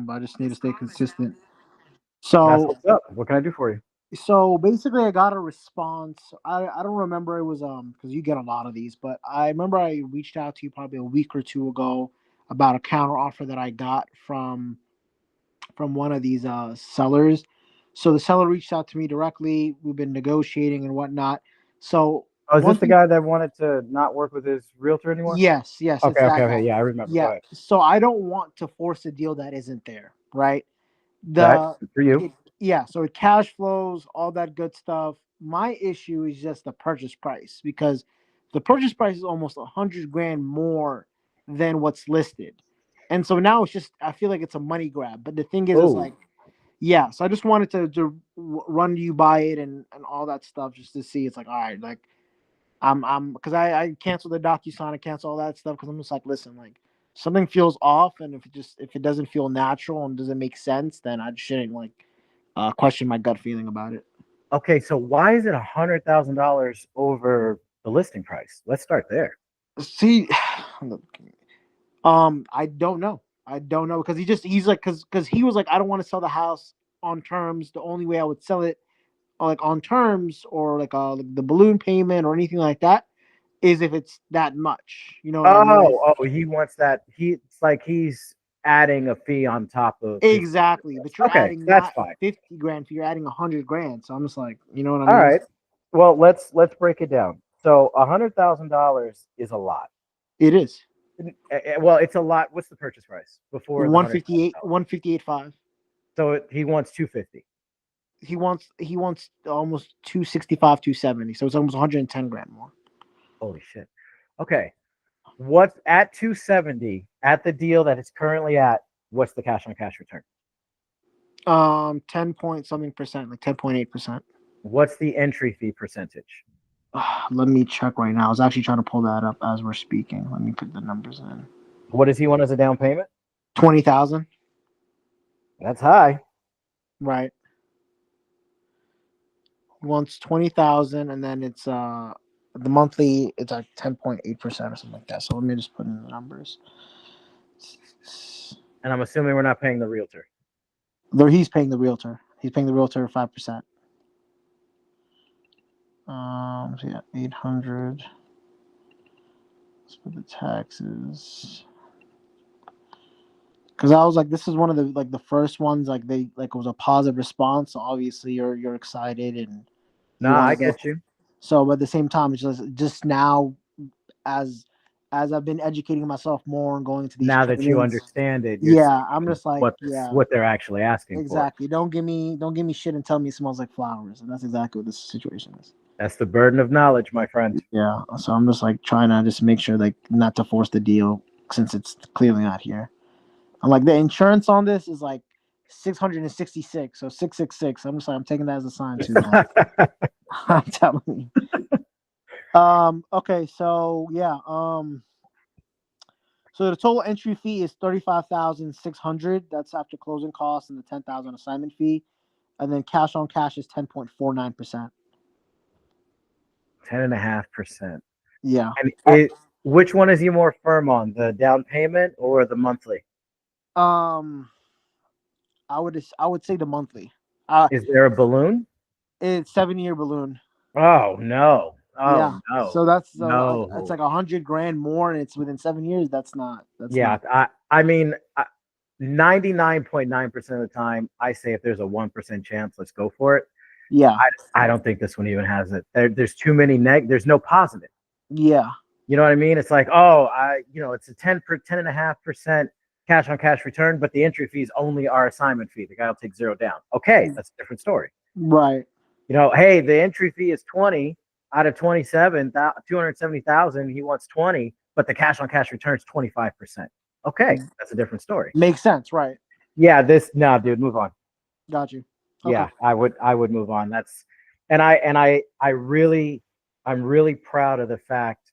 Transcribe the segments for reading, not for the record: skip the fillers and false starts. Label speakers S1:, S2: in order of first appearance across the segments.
S1: but I just need to stay consistent.
S2: That's
S1: So
S2: what's up. What can I do for you?
S1: so basically I got a response. I don't remember, it was because you get a lot of these, but I remember I reached out to you probably a week or two ago about a counter offer that I got from one of these sellers. So the seller reached out to me directly. We've been negotiating and whatnot. So
S2: Oh, is
S1: one
S2: this the
S1: thing,
S2: guy that wanted to not work with his realtor anymore?
S1: yes, yes,
S2: Okay,
S1: it's
S2: okay,
S1: that
S2: okay.
S1: guy.
S2: Yeah, I remember. Go
S1: Yeah.
S2: ahead.
S1: So I don't want to force a deal that isn't there, right?
S2: That's
S1: The
S2: for you.
S1: it, yeah, so it cash flows, all that good stuff. My issue is just the purchase price, because the purchase price is almost 100 grand more than what's listed, and so now it's just, I feel like it's a money grab. But the thing is
S2: Oh,
S1: like, yeah, so I just wanted to run you by it and all that stuff, just to see. It's like, all right, like I'm because I canceled the DocuSign, I cancel all that stuff, because I'm just like, listen, like something feels off, and if it doesn't feel natural and doesn't make sense, then I shouldn't like question my gut feeling about it.
S2: okay. So why is it $100,000 over the listing price? Let's start there.
S1: See, I don't know. I don't know, because he's like, because he was like, I don't want to sell the house on terms. The only way I would sell it, like on terms, or like the balloon payment or anything like that, is if it's that much. You know what I mean?
S2: Oh, he wants that. It's like he's adding a fee on top of his purchase
S1: Exactly, but
S2: price.
S1: you're
S2: Okay,
S1: adding
S2: that's
S1: not
S2: fine.
S1: 50 grand, you're adding 100 grand. So I'm just like, you know what I
S2: All
S1: mean?
S2: right. Well, let's break it down. So $100,000 is a lot.
S1: It is
S2: Well, it's a lot. What's the purchase price before the
S1: 158,
S2: $100,000?
S1: 158.5.
S2: So he wants 250.
S1: He wants almost 265, 270. So it's almost 110 grand more.
S2: Holy shit. Okay. What's at 270 at the deal that it's currently at? What's the cash on cash return?
S1: 10 point something percent, like 10.8%.
S2: What's the entry fee percentage?
S1: Let me check right now. I was actually trying to pull that up as we're speaking. Let me put the numbers in.
S2: What does he want as a down payment?
S1: 20,000,
S2: That's high.
S1: right? He wants 20,000, and then it's the monthly, it's like 10.8% or something like that. So let me just put in the numbers.
S2: And I'm assuming we're not paying the realtor.
S1: Though he's paying the realtor. He's paying the realtor 5%. So yeah, 800. Let's put the taxes. Because I was like, this is one of the first ones, like they like it was a positive response. So obviously you're excited and you
S2: Nah,
S1: want
S2: I
S1: to go.
S2: get you.
S1: So, but at the same time, it's just now, as as I've been educating myself more and going to these
S2: Now that you
S1: trainings.
S2: understand it, you're
S1: Yeah, I'm
S2: seeing
S1: just like, yeah,
S2: what they're actually asking for.
S1: exactly. Don't give me shit and tell me it smells like flowers, and that's exactly what this situation is.
S2: That's the burden of knowledge, my friend.
S1: Yeah, so I'm just like trying to just make sure like not to force the deal since it's clearly not here. I'm like, the insurance on this is like 666, so 666. I'm just like, I'm taking that as a sign too, man. I'm telling you. Okay, so yeah. So the total entry fee is 35,600. That's after closing costs and the 10,000 assignment fee, and then cash on cash is 10.49%.
S2: 10.5%.
S1: Yeah.
S2: And it, which one is he more firm on, the down payment or the monthly?
S1: Um, I would say the monthly. Uh,
S2: Is there a balloon?
S1: it's 7 year balloon.
S2: Oh no! Oh
S1: Yeah.
S2: no!
S1: So that's it's
S2: No!
S1: like 100 grand more, and it's within 7 years. That's not. That's
S2: Yeah,
S1: not.
S2: I mean, 99.9% of the time, I say if there's a 1% chance, let's go for it.
S1: Yeah.
S2: I don't think this one even has it. There's too many there's no positive.
S1: Yeah.
S2: You know what I mean? It's like, oh, it's a 10.5% cash on cash return, but the entry fees only our assignment fee. The guy will take zero down. Okay, that's a different story.
S1: Right.
S2: Hey, the entry fee is 20 out of 27, 270,000. He wants 20, but the cash on cash return is 25%. Okay, that's a different story.
S1: Makes sense. Right.
S2: Yeah, no, dude, move on.
S1: Got you. Okay.
S2: Yeah, I would move on. I'm really proud of the fact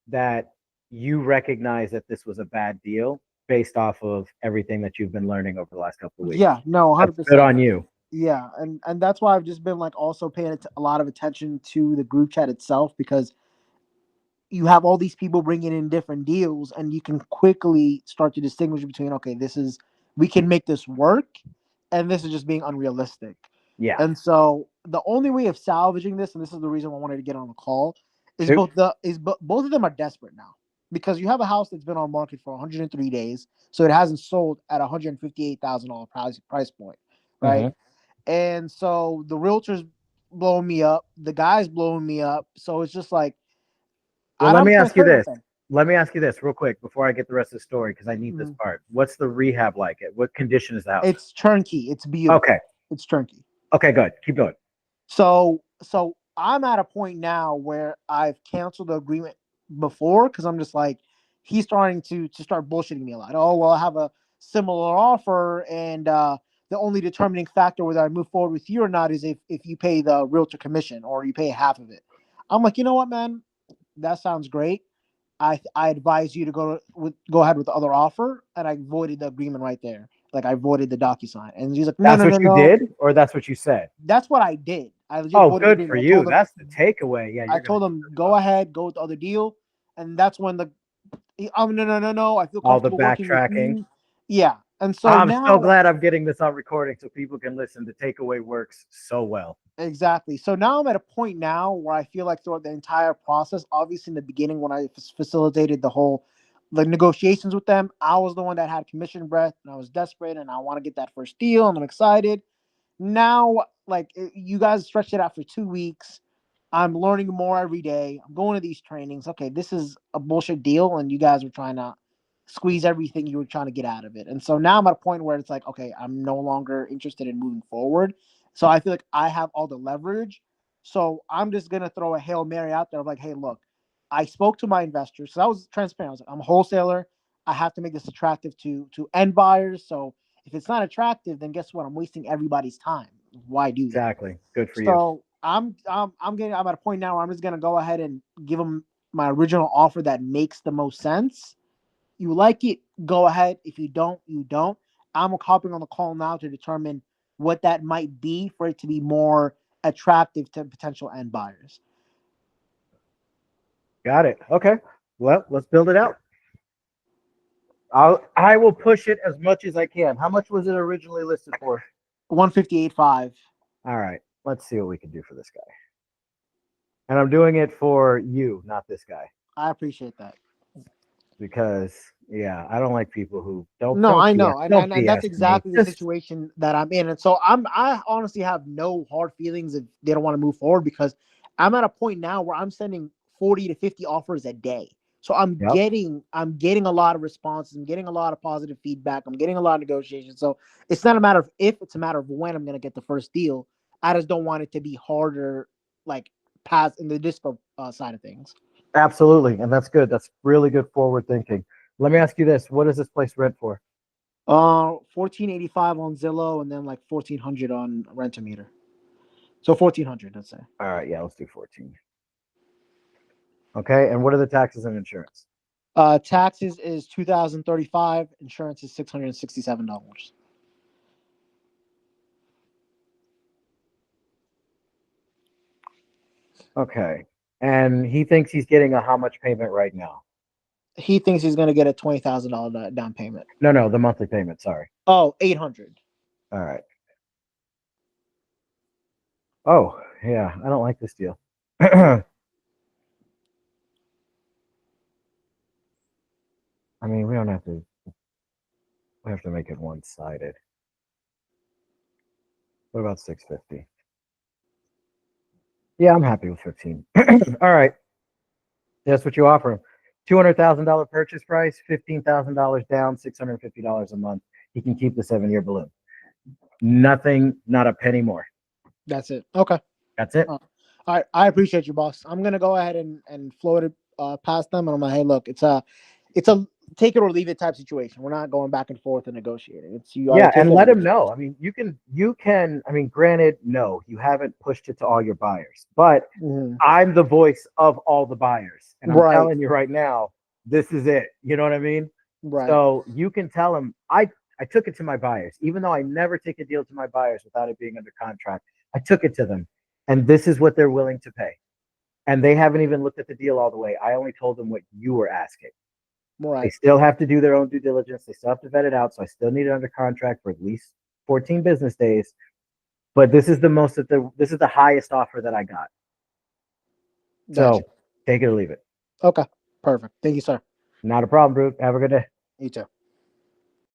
S2: that you recognize that this was a bad deal based off of everything that you've been learning over the last couple of weeks.
S1: Yeah. No.
S2: That's good
S1: 100%.
S2: on you.
S1: Yeah, and that's why I've just been like also paying a lot of attention to the group chat itself, because you have all these people bringing in different deals, and you can quickly start to distinguish between, okay, this is we can make this work, and this is just being unrealistic.
S2: Yeah.
S1: And so the only way of salvaging this, and this is the reason I wanted to get on the call, is
S2: Shoot.
S1: both of them are desperate now because you have a house that's been on market for 103 days, so it hasn't sold at $158,000 price point, right?
S2: Hmm.
S1: And so the realtor's blowing me up, the guy's blowing me up, so it's just like,
S2: Well,
S1: and
S2: let
S1: I'm
S2: me ask you
S1: transparent with
S2: this.
S1: them.
S2: Let me ask you this real quick before I get the rest of the story because I need this
S1: Mhm.
S2: part. What's the rehab like? What condition is the house?
S1: It's turnkey. It's beautiful.
S2: Okay.
S1: It's turnkey.
S2: Okay, good. Keep going.
S1: So I'm at a point now where I've canceled the agreement before because I'm just like, he's starting to start bullshitting me a lot. Oh well, I have a similar offer, and the only determining factor whether I move forward with you or not is if you pay the realtor commission or you pay half of it. I'm like, you know what, man, that sounds great. I advise you to go ahead with the other offer, and I voided the agreement right there. Like I voided the DocuSign, and he's like, no,
S2: That's
S1: no, no,
S2: what you
S1: no.
S2: did, or that's what you said?
S1: That's what I did. I legit
S2: Oh,
S1: voided the
S2: good for
S1: agreement.
S2: you. That's the takeaway. Yeah,
S1: I
S2: you're gonna
S1: told
S2: do
S1: him
S2: really
S1: go
S2: well.
S1: ahead, go with the other deal, and that's when no, no, no, no. I feel
S2: All the
S1: comfortable working with
S2: backtracking.
S1: you. Yeah, and so
S2: I'm so
S1: now
S2: glad I'm getting this on recording so people can listen. The takeaway works so well.
S1: exactly. So now I'm at a point now where I feel like throughout the entire process, obviously in the beginning when I facilitated the negotiations with them, I was the one that had commission breath, and I was desperate, and I want to get that first deal, and I'm excited. Now, like you guys stretched it out for 2 weeks. I'm learning more every day. I'm going to these trainings. Okay, this is a bullshit deal, and you guys were trying to squeeze everything you were trying to get out of it. And so now I'm at a point where it's like, okay, I'm no longer interested in moving forward. So I feel like I have all the leverage. So I'm just gonna throw a Hail Mary out there of like, hey, look, I spoke to my investors. So I was transparent. I was like, I'm a wholesaler. I have to make this attractive to end buyers. So if it's not attractive, then guess what? I'm wasting everybody's time. Why do that?
S2: Exactly. Good for you.
S1: So I'm at a point now where I'm just gonna go ahead and give them my original offer that makes the most sense. You like it, go ahead. If you don't, you don't. I'm hopping on the call now to determine what that might be for it to be more attractive to potential end buyers.
S2: Got it. Okay. Well, let's build it out. I will push it as much as I can. How much was it originally listed for?
S1: 158.5.
S2: All right. Let's see what we can do for this guy. And I'm doing it for you, not this guy.
S1: I appreciate that.
S2: Because yeah, I don't like people who don't
S1: No,
S2: don't
S1: I
S2: BS
S1: know, and,
S2: don't
S1: and that's
S2: BS me.
S1: exactly the
S2: Just
S1: situation that I'm in, and so I honestly have no hard feelings if they don't want to move forward because I'm at a point now where I'm sending 40 to 50 offers a day. So
S2: yep,
S1: I'm getting a lot of responses. I'm getting a lot of positive feedback. I'm getting a lot of negotiations. So it's not a matter of if, it's a matter of when I'm going to get the first deal. I just don't want it to be harder, like past in the dispo side of things.
S2: absolutely, and that's good. That's really good forward thinking. Let me ask you this: what is this place rent for?
S1: 1485 on Zillow, and then like 1400 on Rentometer. So 1400, let's say.
S2: All right, yeah, let's do 14. Okay, and what are the taxes and insurance?
S1: Taxes is 2035. Insurance is $667.
S2: Okay, and he thinks he's getting a how much payment right now?
S1: He thinks he's gonna get a $20,000 down payment.
S2: No, no, the monthly payment. Sorry.
S1: Oh, 800.
S2: All right. Oh, yeah, I don't like this deal. I mean, we don't have to. We have to make it one-sided. What about 650? Yeah, I'm happy with 15. All right. That's what you offer him. $200,000 purchase price, $15,000 down, $650 a month. He can keep the 7-year balloon. Nothing, not a penny more.
S1: That's it. Okay.
S2: That's it.
S1: All right. I appreciate you, boss. I'm gonna go ahead and float it past them, and I'm like, hey, look, it's a take it or leave it type situation. We're not going back and forth and negotiating. It's you either
S2: Yeah,
S1: take
S2: and
S1: it or
S2: let
S1: leave
S2: him
S1: it.
S2: know. I mean, I mean, granted, no, you haven't pushed it to all your buyers, but
S1: Mhm.
S2: I'm the voice of all the buyers. And I'm
S1: Right.
S2: telling you right now, this is it. You know what I mean?
S1: Right.
S2: So you can tell them, I took it to my buyers, even though I never take a deal to my buyers without it being under contract. I took it to them, and this is what they're willing to pay. And they haven't even looked at the deal all the way. I only told them what you were asking. They
S1: Right.
S2: still have to do their own due diligence. They still have to vet it out. So I still need it under contract for at least 14 business days. But this is the highest offer that I got.
S1: Gotcha.
S2: So take it or leave it.
S1: Okay. Perfect. Thank you, sir.
S2: Not a problem, bro. Have a good day.
S1: You too.